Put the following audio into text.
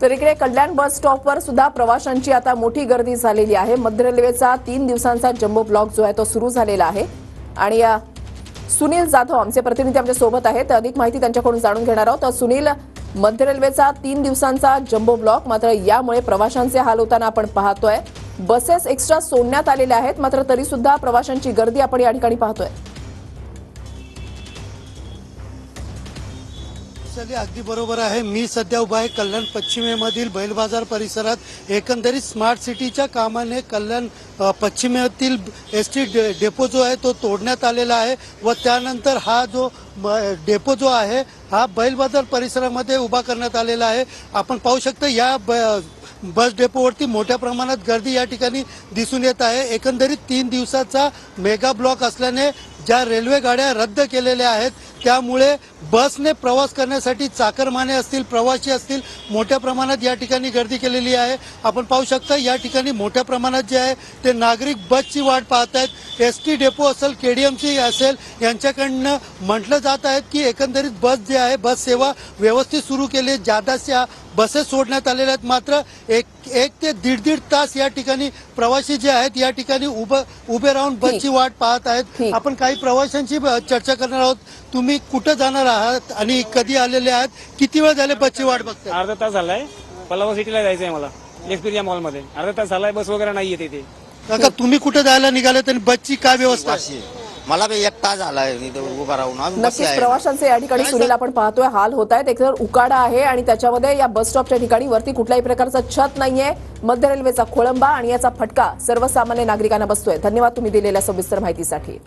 तर इकडे कल्याण बस स्टॉपवर सुद्धा प्रवाशांची आता मोठी गर्दी झालेली आहे। मध्य रेल्वेचा 3 दिवसांचा जम्बो ब्लॉक जो आहे तो सुरू झालेला आहे आणि सुनील जाधव आमचे प्रतिनिधी आमच्या सोबत आहेत। अधिक माहिती त्यांच्याकडून जाणून घेणार आहोत। तर सुनील, मध्य रेल्वेचा 3 दिवसांचा जम्बो ब्लॉक, मात्र यामुळे प्रवाशांचे हाल होताना आपण पाहतोय। बसेस एक्स्ट्रा सोडण्यात आलेल्या आहेत, मात्र तरी सुद्धा प्रवाशांची गर्दी आपण या ठिकाणी पाहतोय। अगदी बरोबर आहे। मी सध्या उभा आहे कल्याण पश्चिमेमधील बैल बाजार परिसरात। एकंदरीत स्मार्ट सिटीच्या कामाने कल्याण पश्चिमेतील एसटी डेपो जो आहे तो तोडण्यात आलेला आहे व त्यानंतर हा जो डेपो जो आहे हा बैल बाजार परिसरामध्ये उभा करण्यात आलेला आहे। आपण पाहू शकता या बस डेपोवरती मोठ्या प्रमाणात गर्दी या ठिकाणी दिसून येत आहे। एकंदरीत 3 दिवसाचा मेगा ब्लॉक असल्याने ज्या रेल्वे गाड्या रद्द केलेल्या आहेत त्यामुळे बसने प्रवास करण्यासाठी चाकरमाने असतील, प्रवासी असतील, मोठ्या प्रमाणात या ठिकाणी गर्दी केलेली आहे। आपण पाहू शकता या ठिकाणी मोठ्या प्रमाणात जे आहे ते नागरिक बसची वाट पाहत आहेत। एसटी डेपो असेल, केडीएमसी असेल, यांच्याकडनं म्हटलं जात आहे की एकंदरीत बस जे आहे बस सेवा व्यवस्थित सुरू केली, जादाशा बसेस सोडण्यात आलेल्या आहेत। मात्र एक ते दीड तास या ठिकाणी प्रवासी जे आहेत या ठिकाणी उभे राहून बसची वाट पाहत आहेत। आपण काही प्रवाशांची चर्चा करणार आहोत। तुम्ही कुठे जाणार आहात आणि कधी आलेले आहात? किती वेळ झाले बसची वाट बघताय? अर्धा तास झालाय। पल्लव सिटीला जायचंय मला, एक्सपिरिया मॉल मध्ये। अर्धा तास झालाय, बस वगैरे नाहीये तिथे। काका, तुम्ही कुठे जायला निघाले आणि बसची काय व्यवस्था आहे? मला बी 1 तास झालाय उभा राहून। नक्कीच प्रवाशांचे या ठिकाणी सुनील आपण पाहतोय हाल होत आहेत। एकतर उकाडा आहे आणि त्याच्यामध्ये या बस स्टॉपच्या ठिकाणी वरती कुठल्याही प्रकारचं छत नाहीये। मध्य रेल्वेचा खोळंबा आणि याचा फटका सर्वसामान्य नागरिकांना बसतोय। धन्यवाद तुम्ही दिलेल्या सविस्तर माहितीसाठी।